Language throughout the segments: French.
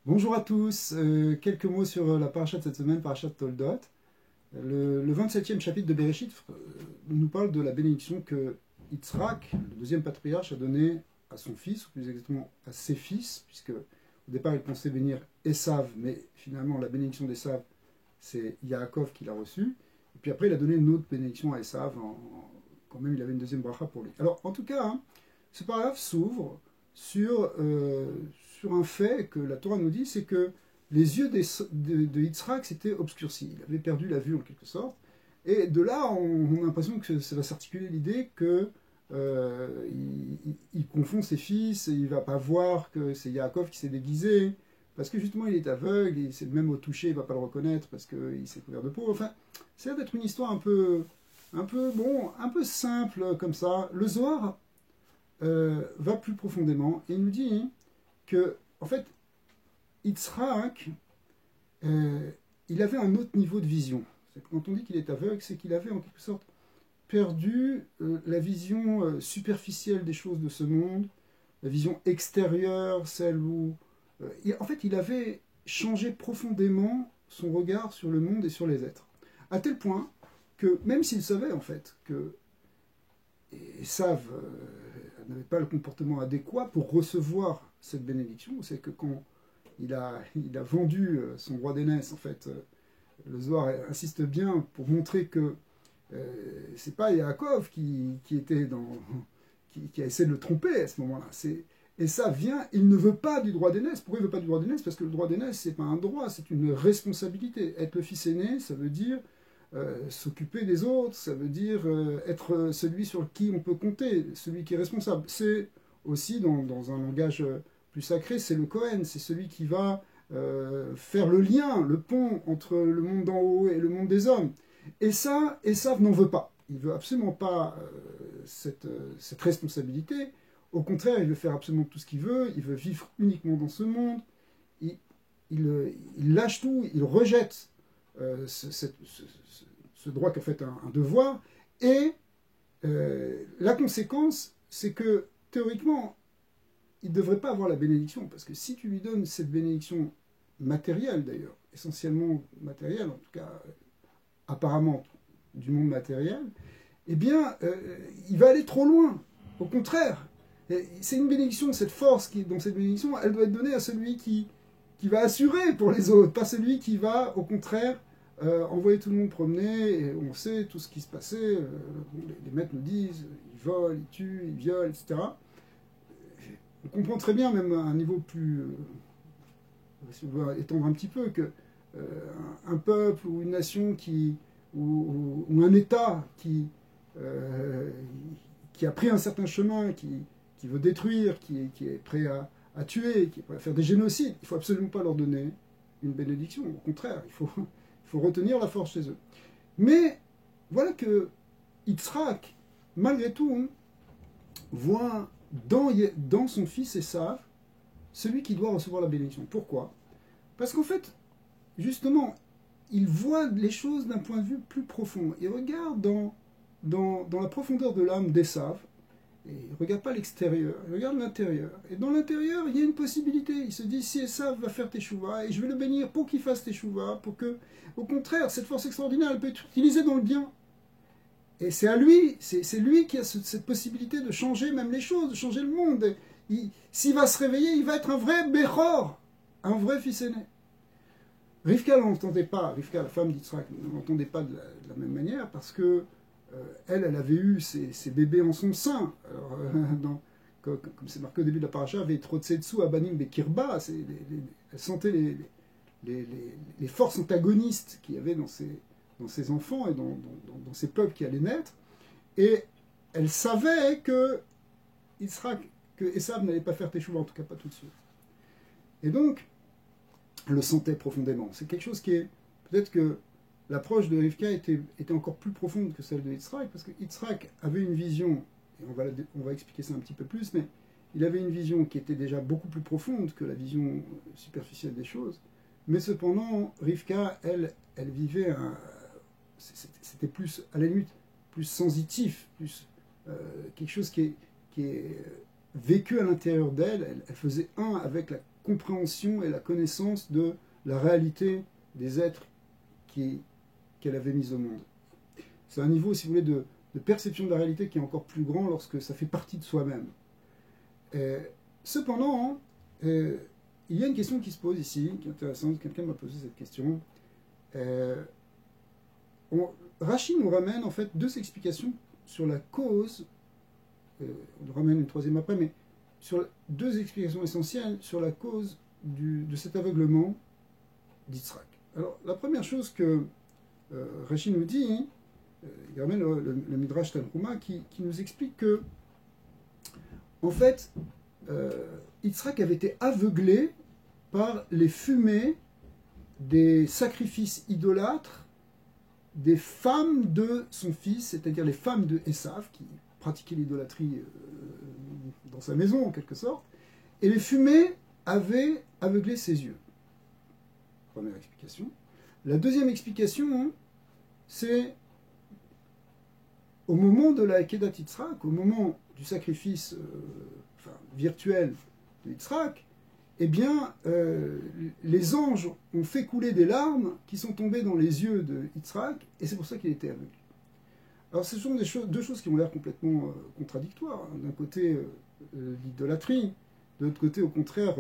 Bonjour à tous, quelques mots sur la paracha de cette semaine, paracha de Toldot. Le 27e chapitre de Bereshit nous parle de la bénédiction que Yitzhak, le deuxième patriarche, a donnée à son fils, ou plus exactement à ses fils, puisque au départ il pensait bénir Esav, mais finalement la bénédiction d'Esav, c'est Yaakov qui l'a reçue. Et puis après il a donné une autre bénédiction à Esav, quand même il avait une deuxième bracha pour lui. Alors en tout cas, ce paragraphe s'ouvre sur un fait que la Torah nous dit, c'est que les yeux de Yitzhak s'étaient obscurcis. Il avait perdu la vue en quelque sorte. Et de là, on a l'impression que ça va s'articuler l'idée que il confond ses fils et il ne va pas voir que c'est Yaakov qui s'est déguisé, parce que justement il est aveugle, et même au toucher il ne va pas le reconnaître parce qu'il s'est couvert de peau. Enfin, ça a l'air d'être une histoire un peu simple comme ça. Le Zohar va plus profondément et nous dit que, en fait, Yitzhak, il avait un autre niveau de vision. Quand on dit qu'il est aveugle, c'est qu'il avait en quelque sorte perdu la vision superficielle des choses de ce monde, la vision extérieure, celle où... en fait, il avait changé profondément son regard sur le monde et sur les êtres. À tel point que, même s'il savait en fait que Esav n'avait pas le comportement adéquat pour recevoir cette bénédiction, c'est que quand il a vendu son roi d'aînesse, en fait, le Zohar insiste bien pour montrer que c'est pas Yaakov qui était qui a essayé de le tromper à ce moment-là. Et ça vient, il ne veut pas du droit d'aînesse. Pourquoi il ne veut pas du droit d'aînesse? Parce que le droit d'aînesse, c'est pas un droit, c'est une responsabilité. Être le fils aîné, ça veut dire s'occuper des autres, ça veut dire être celui sur qui on peut compter, celui qui est responsable. C'est aussi, dans un langage plus sacré, c'est le Kohen, c'est celui qui va faire le lien, le pont entre le monde d'en haut et le monde des hommes. Et ça, Esav n'en veut pas. Il ne veut absolument pas cette responsabilité. Au contraire, il veut faire absolument tout ce qu'il veut. Il veut vivre uniquement dans ce monde. Il lâche tout, il rejette ce droit qu'a fait un devoir. Et la conséquence, c'est que théoriquement, il ne devrait pas avoir la bénédiction. Parce que si tu lui donnes cette bénédiction matérielle d'ailleurs, essentiellement matérielle, en tout cas apparemment du monde matériel, eh bien, il va aller trop loin. Au contraire, c'est une bénédiction, cette force dans cette bénédiction, elle doit être donnée à celui qui va assurer pour les autres, pas celui qui va, au contraire, envoyer tout le monde promener, et on sait tout ce qui se passait, les maîtres nous disent, ils volent, ils tuent, ils violent, etc. On comprend très bien, même à un niveau plus... si on veut étendre un petit peu, que un peuple ou une nation ou un État qui a pris un certain chemin, qui veut détruire, qui est prêt à tuer, qui est prêt à faire des génocides, il ne faut absolument pas leur donner une bénédiction. Au contraire, il faut retenir la force chez eux. Mais voilà que Yitzhak, malgré tout, voit dans son fils Esav celui qui doit recevoir la bénédiction. Pourquoi? Parce qu'en fait, justement, il voit les choses d'un point de vue plus profond. Il regarde dans la profondeur de l'âme d'Esav, et il ne regarde pas l'extérieur, il regarde l'intérieur. Et dans l'intérieur, il y a une possibilité. Il se dit, si Esav va faire teshuva, et je vais le bénir pour qu'il fasse teshuva, pour que, au contraire, cette force extraordinaire, elle peut être utilisée dans le bien. Et c'est à lui, c'est lui qui a cette possibilité de changer même les choses, de changer le monde. S'il va se réveiller, il va être un vrai Bechor, un vrai fils aîné. Rivka ne l'entendait pas, Rivka, la femme d'Yitzhak, ne l'entendait pas de la même manière, parce que elle avait eu ses bébés en son sein. Alors, comme c'est marqué au début de la paracha, Vetrotsetsu Abanim Bekirba, elle sentait les forces antagonistes qu'il y avait dans ses enfants et dans ces peuples qui allaient naître, et elle savait que Esav n'allait pas faire teshuva, en tout cas pas tout de suite. Et donc, elle le sentait profondément. C'est quelque chose qui est... Peut-être que l'approche de Rivka était encore plus profonde que celle de Yitzhak, parce que Yitzhak avait une vision, et on va expliquer ça un petit peu plus, mais il avait une vision qui était déjà beaucoup plus profonde que la vision superficielle des choses. Mais cependant, Rivka, elle vivait c'était plus, à la limite, plus sensitif, plus quelque chose qui est vécu à l'intérieur d'elle. Elle faisait un avec la compréhension et la connaissance de la réalité des êtres qu'elle avait mis au monde. C'est un niveau, si vous voulez, de perception de la réalité qui est encore plus grand lorsque ça fait partie de soi-même. Cependant, il y a une question qui se pose ici, qui est intéressante. Quelqu'un m'a posé cette question. Rashi nous ramène en fait deux explications sur la cause. On nous ramène une troisième après, mais sur deux explications essentielles sur la cause de cet aveuglement d'Yitzhak. Alors, la première chose que Rashi nous dit, il ramène le Midrash Tanhuma qui nous explique que, en fait, Yitzhak avait été aveuglé par les fumées des sacrifices idolâtres des femmes de son fils, c'est-à-dire les femmes de Esav, qui pratiquaient l'idolâtrie dans sa maison, en quelque sorte, et les fumées avaient aveuglé ses yeux. Première explication. La deuxième explication, c'est au moment de la Kedat Yitzhak, au moment du sacrifice virtuel de Yitzhak, eh bien, les anges ont fait couler des larmes qui sont tombées dans les yeux de Yitzhak, et c'est pour ça qu'il était aveugle. Alors, ce sont deux choses qui ont l'air complètement contradictoires. D'un côté, l'idolâtrie, de l'autre côté, au contraire,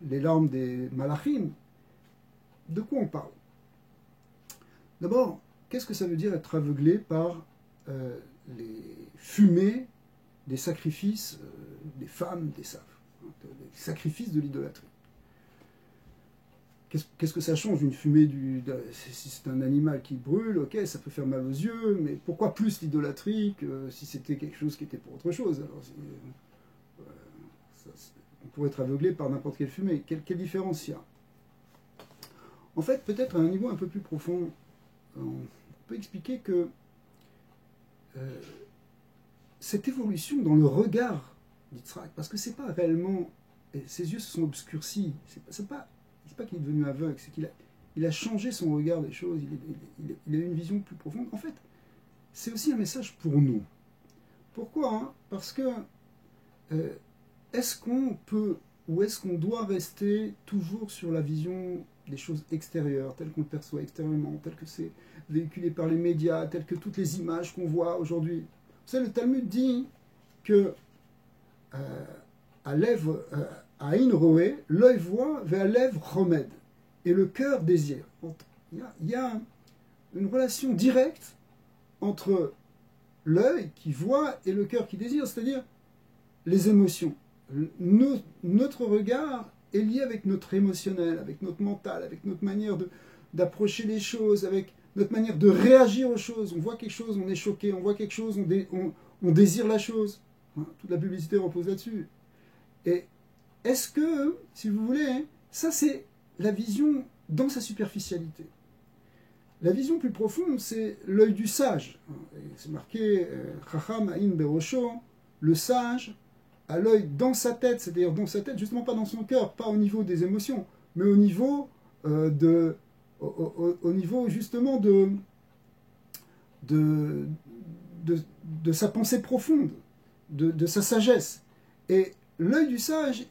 les larmes des malachim. De quoi on parle? D'abord, qu'est-ce que ça veut dire être aveuglé par les fumées des sacrifices des femmes des Sav, les sacrifices de l'idolâtrie? Qu'est-ce que ça change une fumée si c'est un animal qui brûle, ok, ça peut faire mal aux yeux, mais pourquoi plus l'idolâtrie que si c'était quelque chose qui était pour autre chose? Alors, on pourrait être aveuglé par n'importe quelle fumée. Quelle différence il y a? En fait, peut-être à un niveau un peu plus profond, on peut expliquer que cette évolution dans le regard d'Yitzhak, parce que c'est pas réellement, ses yeux se sont obscurcis, c'est pas qu'il est devenu aveugle, c'est qu'il a changé son regard des choses, il a eu une vision plus profonde. En fait, c'est aussi un message pour nous. Pourquoi? Parce que est-ce qu'on peut ou est-ce qu'on doit rester toujours sur la vision des choses extérieures, telles qu'on le perçoit extérieurement, telles que c'est véhiculé par les médias, telles que toutes les images qu'on voit aujourd'hui? Vous savez, le Talmud dit que à Aïn Roé, l'œil voit, vers lèvres remède, et le cœur désire. Il y a une relation directe entre l'œil qui voit et le cœur qui désire, c'est-à-dire les émotions. Notre regard est lié avec notre émotionnel, avec notre mental, avec notre manière d'approcher les choses, avec notre manière de réagir aux choses. On voit quelque chose, on est choqué, on voit quelque chose, on désire la chose. Toute la publicité repose là-dessus. Et est-ce que, si vous voulez, ça c'est la vision dans sa superficialité. La vision plus profonde, c'est l'œil du sage. C'est marqué Chacham Aïn Berosho, le sage a l'œil dans sa tête, c'est-à-dire dans sa tête, justement pas dans son cœur, pas au niveau des émotions, mais au niveau au niveau justement de sa pensée profonde, de sa sagesse. Et l'œil du sage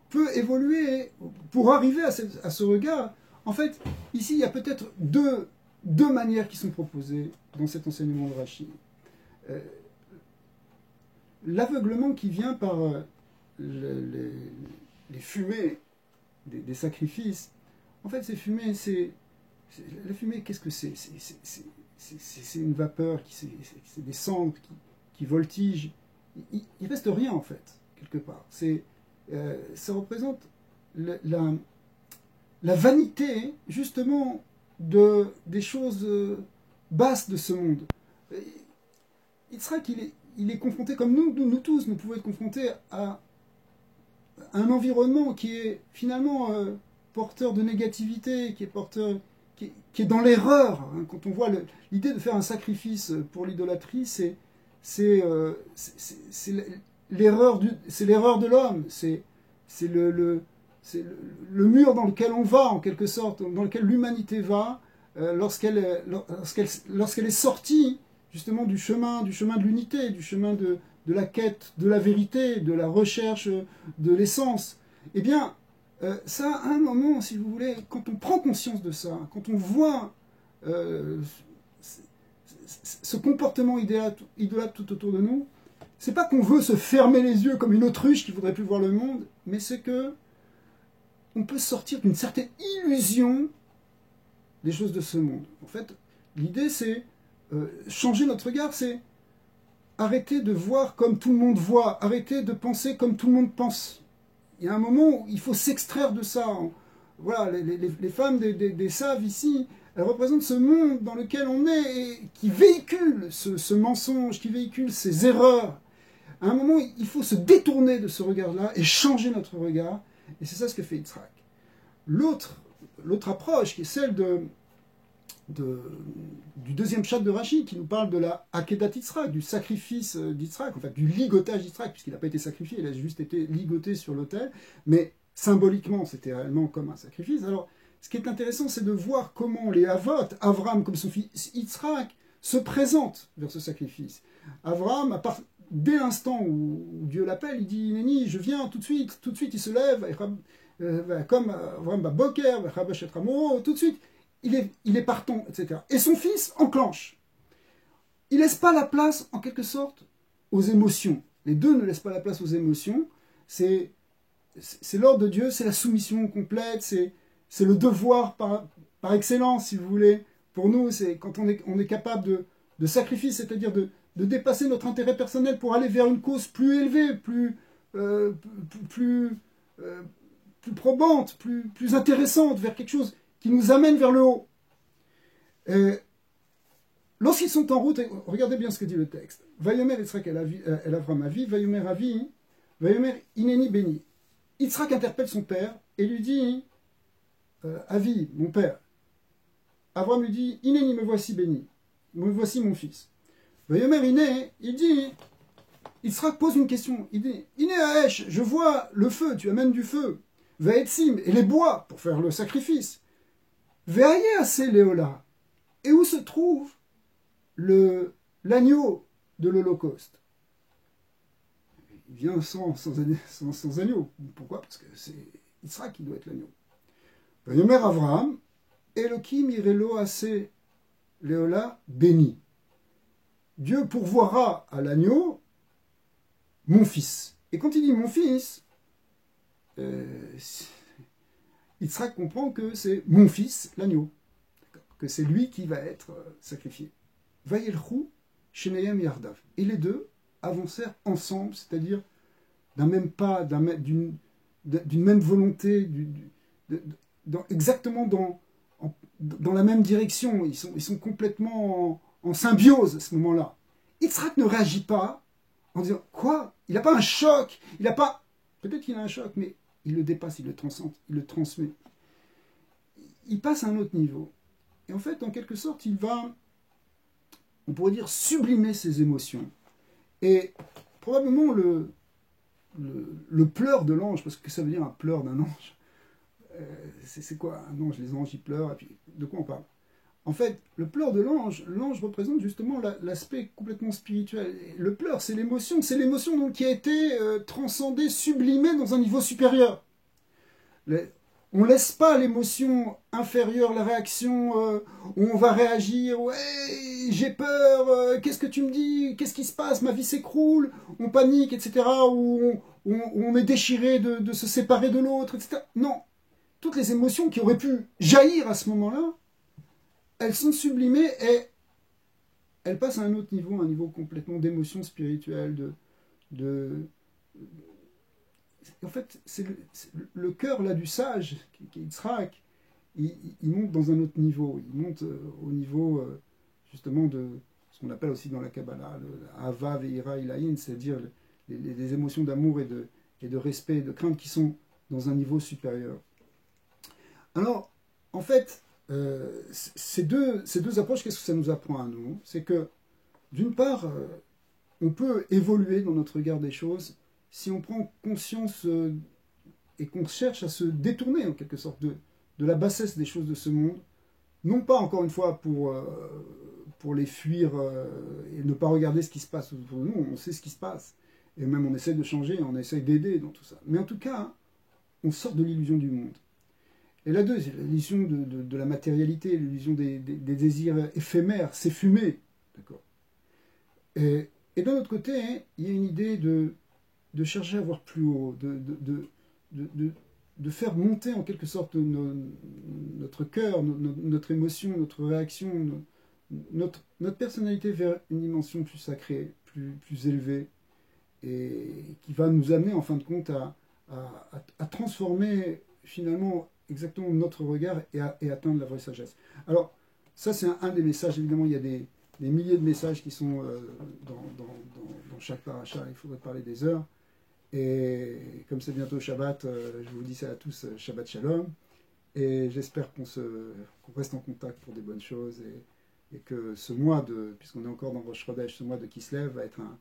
peut évoluer pour arriver à ce regard. En fait, ici, il y a peut-être deux manières qui sont proposées dans cet enseignement de Rashi. L'aveuglement qui vient par les fumées des sacrifices, en fait, ces fumées, la fumée, qu'est-ce que c'est? C'est une vapeur, c'est des cendres qui voltigent. Il ne reste rien, en fait, quelque part. Ça représente la vanité, justement, des choses basses de ce monde. Yitzhak, il est confronté, comme nous tous, nous pouvons être confrontés à un environnement qui est finalement porteur de négativité, qui est dans l'erreur. Hein. Quand on voit l'idée de faire un sacrifice pour l'idolâtrie, c'est l'erreur de l'homme, c'est le mur dans lequel on va, en quelque sorte, dans lequel l'humanité va, lorsqu'elle est sortie justement du chemin de l'unité, du chemin de la quête de la vérité, de la recherche de l'essence. Eh bien, Ça, à un moment, si vous voulez, quand on prend conscience de ça, quand on voit ce comportement idolâtre tout autour de nous, c'est pas qu'on veut se fermer les yeux comme une autruche qui voudrait plus voir le monde, mais c'est que on peut sortir d'une certaine illusion des choses de ce monde. En fait, l'idée c'est changer notre regard, c'est arrêter de voir comme tout le monde voit, arrêter de penser comme tout le monde pense. Il y a un moment où il faut s'extraire de ça. Voilà, les femmes des Saves ici, elles représentent ce monde dans lequel on est et qui véhicule ce mensonge, qui véhicule ces erreurs. À un moment, il faut se détourner de ce regard-là et changer notre regard. Et c'est ça ce que fait Yitzhak. L'autre approche, qui est celle du deuxième chat de Rashi, qui nous parle de la Akedat Yitzhak, du sacrifice d'Yitzhak, en fait du ligotage d'Yitzhak, puisqu'il n'a pas été sacrifié, il a juste été ligoté sur l'autel, mais symboliquement, c'était réellement comme un sacrifice. Alors, ce qui est intéressant, c'est de voir comment les Avot, Avram comme son fils Yitzhak, se présentent vers ce sacrifice. Avram, dès l'instant où Dieu l'appelle, il dit « Néni, je viens tout de suite il se lève, comme Avram Boker, tout de suite, il est partant, etc. Et son fils enclenche. Il ne laisse pas la place, en quelque sorte, aux émotions. Les deux ne laissent pas la place aux émotions. C'est l'ordre de Dieu, c'est la soumission complète, c'est le devoir par excellence, si vous voulez. Pour nous, c'est quand on est capable de sacrifice, c'est-à-dire de dépasser notre intérêt personnel pour aller vers une cause plus élevée, plus probante, plus intéressante, vers quelque chose qui nous amène vers le haut. Lorsqu'ils sont en route, regardez bien ce que dit le texte. Vayomer Yitzhak el Avram Avi, Vayomer Avi, Vayomer Ineni Beni. Yitzhak interpelle son père et lui dit Avi, mon père. Avram lui dit Ineni, me voici béni, me voici mon fils. Vayomer Iné, il dit Yitzhak pose une question. Il dit Iné Aesh, je vois le feu, tu amènes du feu. Vaetsim, et les bois pour faire le sacrifice. Veaye assez Léola. Et où se trouve l'agneau de l'Holocauste? Il vient sans agneau. Pourquoi? Parce que c'est Yitzhak qui doit être l'agneau. Vayomer Avraham, Elohim irelo assez Léola béni. Dieu pourvoira à l'agneau mon fils. Et quand il dit mon fils, Yitzhak comprend que c'est mon fils, l'agneau, que c'est lui qui va être sacrifié. Vayelchou, Sheneyem Yardav. Et les deux avancèrent ensemble, c'est-à-dire d'un même pas, d'une même volonté, exactement dans la même direction. Ils sont complètement en symbiose à ce moment-là. Yitzhak ne réagit pas en disant quoi? Il n'a pas un choc, il n'a pas. Peut-être qu'il a un choc, mais il le dépasse, il le transcende, il le transmet. Il passe à un autre niveau. Et en fait, en quelque sorte, il va, on pourrait dire, sublimer ses émotions. Et probablement le pleur de l'ange, parce que ça veut dire un pleur d'un ange. C'est quoi un ange? Les anges, ils pleurent, et puis de quoi on parle? En fait, le pleur de l'ange représente justement l'aspect complètement spirituel. Le pleur, c'est l'émotion donc qui a été transcendée, sublimée dans un niveau supérieur. On ne laisse pas l'émotion inférieure, la réaction où on va réagir, ouais, j'ai peur, qu'est-ce que tu me dis, qu'est-ce qui se passe, ma vie s'écroule, on panique, etc., ou on est déchiré de se séparer de l'autre, etc. Non, toutes les émotions qui auraient pu jaillir à ce moment-là, elles sont sublimées et elles passent à un autre niveau, un niveau complètement d'émotion spirituelle, en fait, c'est le cœur là du sage, qui est Yitzhak, il monte dans un autre niveau. Il monte au niveau justement de ce qu'on appelle aussi dans la Kabbalah, le Hava Ve'ira Ilaïn, c'est-à-dire les émotions d'amour et de respect et de crainte qui sont dans un niveau supérieur. Alors, en fait, ces deux approches, qu'est-ce que ça nous apprend à nous? C'est que, d'une part, on peut évoluer dans notre regard des choses si on prend conscience et qu'on cherche à se détourner, en quelque sorte, de la bassesse des choses de ce monde, non pas, encore une fois, pour les fuir et ne pas regarder ce qui se passe autour de nous, on sait ce qui se passe, et même on essaie de changer, on essaie d'aider dans tout ça. Mais en tout cas, on sort de l'illusion du monde. Et la deux, c'est l'illusion de la matérialité, l'illusion des désirs éphémères, c'est fumé. D'accord. Et d'un autre côté, hein, il y a une idée de chercher à voir plus haut, de faire monter en quelque sorte notre cœur, notre émotion, notre réaction, notre personnalité vers une dimension plus sacrée, plus élevée, et qui va nous amener en fin de compte à transformer finalement exactement notre regard et atteindre la vraie sagesse. Alors, ça c'est un des messages, évidemment il y a des milliers de messages qui sont dans chaque paracha, il faudrait parler des heures. Et comme c'est bientôt Shabbat, je vous dis ça à tous, Shabbat Shalom. Et j'espère qu'on reste en contact pour des bonnes choses et que ce mois puisqu'on est encore dans Rosh Chodesh, ce mois de Kislev va être un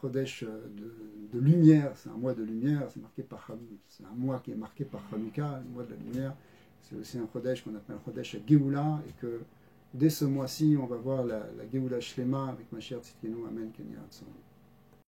Chodesh de lumière. C'est un mois de lumière, c'est un mois qui est marqué par Hanouka, le mois de la lumière. C'est aussi un Chodesh qu'on appelle Chodesh Geoula, et que dès ce mois-ci, on va voir la Geoula Shlema avec Mashiach Tzidkenu, Amen, Ken Yiratzon.